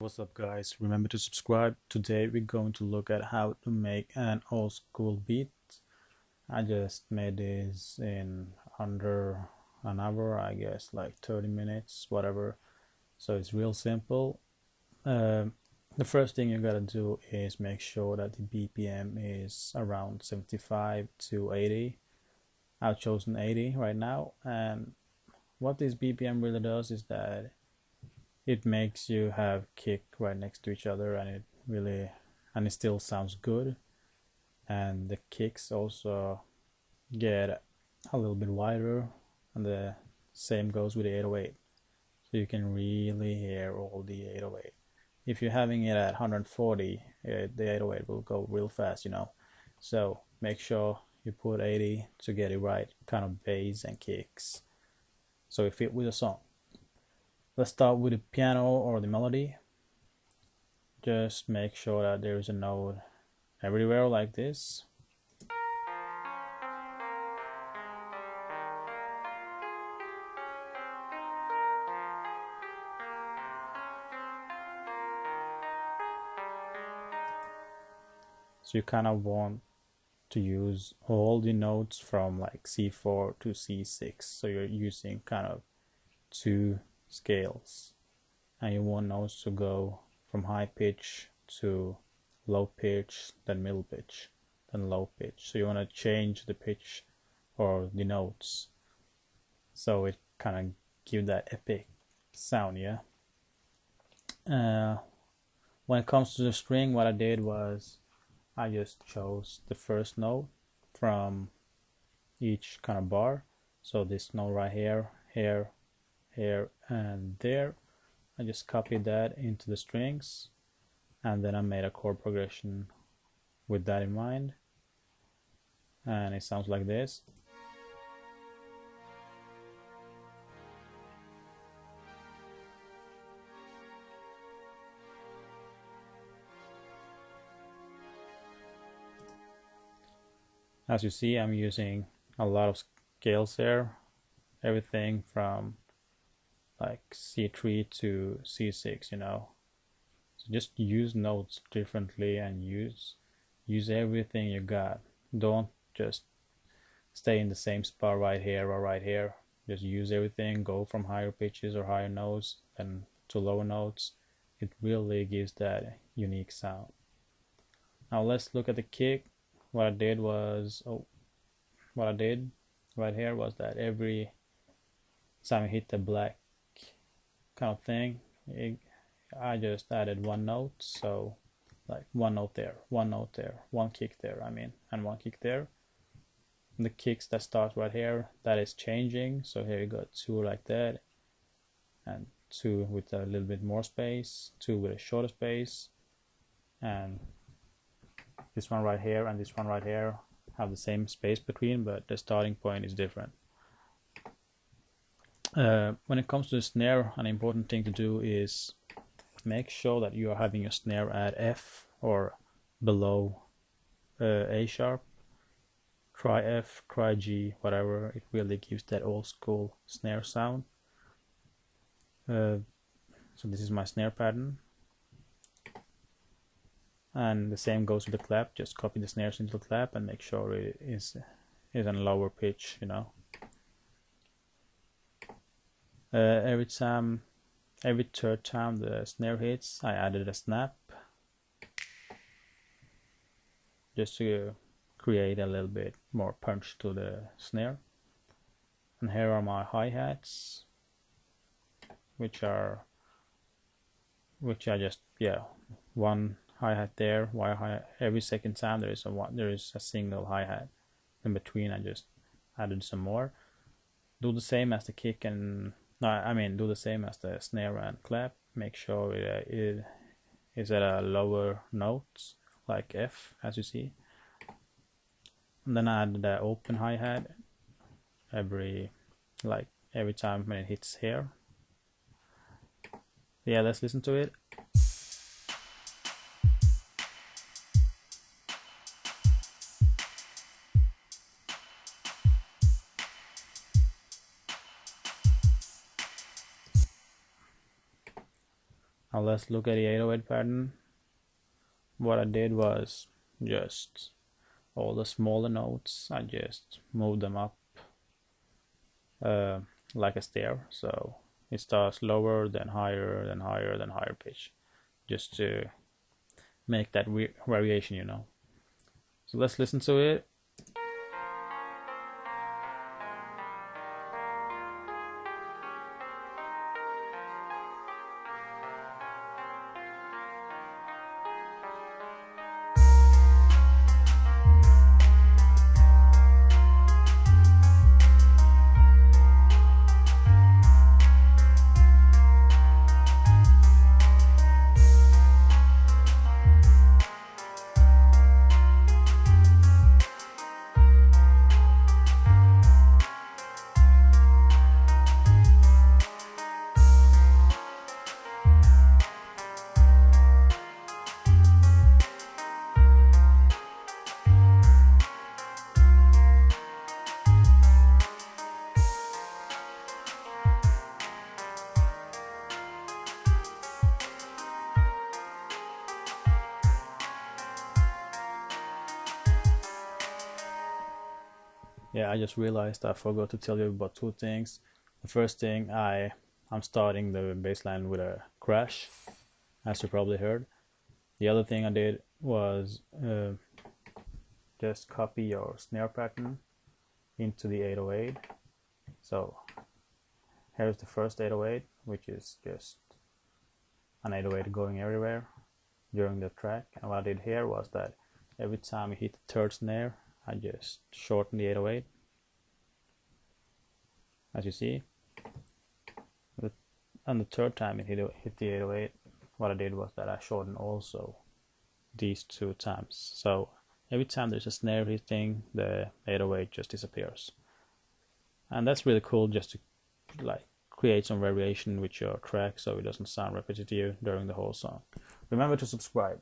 What's up guys, remember to subscribe. Today we're going to look at how to make an old school beat. I just made this in under an hour, I guess like 30 minutes, whatever. So it's real simple. The first thing you gotta do is make sure that the BPM is around 75 to 80. I've chosen 80 right now, and what this BPM really does is that it makes you have kick right next to each other, and it still sounds good, and the kicks also get a little bit wider, and the same goes with the 808, so you can really hear all the 808. If you're having it at 140, the 808 will go real fast, so make sure you put 80 to get it right kind of bass and kicks so it fit with the song. Let's start with the piano or the melody. Just make sure that there is a note everywhere like this. So you kind of want to use all the notes from like C4 to C6. So you're using kind of two scales, and you want notes to go from high pitch to low pitch, then middle pitch, then low pitch. So you want to change the pitch or the notes so it kind of give that epic sound. When it comes to the string, what I did was I just chose the first note from each kind of bar. So this note right here, here, and there, I just copied that into the strings, and then I made a chord progression with that in mind, and it sounds like this. As you see, I'm using a lot of scales here, everything from like C3 to C6, So just use notes differently and use everything you got. Don't just stay in the same spot right here or right here. Just use everything, go from higher pitches or higher notes and to lower notes. It really gives that unique sound. Now let's look at the kick. What I did right here was that every time I hit the black kind of thing, I just added one note, so like one note there, one note there, one kick there, and one kick there. And the kicks that starts right here, that is changing, so here you got two like that, and two with a little bit more space, two with a shorter space, and this one right here and this one right here have the same space between, but the starting point is different. When it comes to the snare, an important thing to do is make sure that you are having your snare at F or below A sharp. Try F, try G, whatever. It really gives that old school snare sound. So this is my snare pattern, and the same goes with the clap. Just copy the snares into the clap and make sure it is in a lower pitch. Every third time the snare hits, I added a snap just to create a little bit more punch to the snare. And here are my hi-hats, which are just one hi-hat there. Every second time there is a single hi-hat. In between I just added some more. Do the same as the kick and do the same as the snare and clap. Make sure it is at a lower note like F, as you see. And then I add the open hi-hat every time when it hits here. Yeah, let's listen to it. Now let's look at the 808 pattern. What I did was just all the smaller notes, I just moved them up like a stair. So it starts lower, then higher, then higher, then higher pitch, just to make that variation, you know. So let's listen to it. Yeah, I just realized I forgot to tell you about two things. The first thing, I'm starting the bass line with a crash, as you probably heard. The other thing I did was just copy your snare pattern into the 808. So here's the first 808, which is just an 808 going everywhere during the track. And what I did here was that every time you hit the third snare, I just shorten the 808, as you see. And the third time it hit the 808, what I did was that I shortened also these two times. So every time there's a snare hitting, the 808 just disappears. And that's really cool, just to like create some variation with your track so it doesn't sound repetitive during the whole song. Remember to subscribe.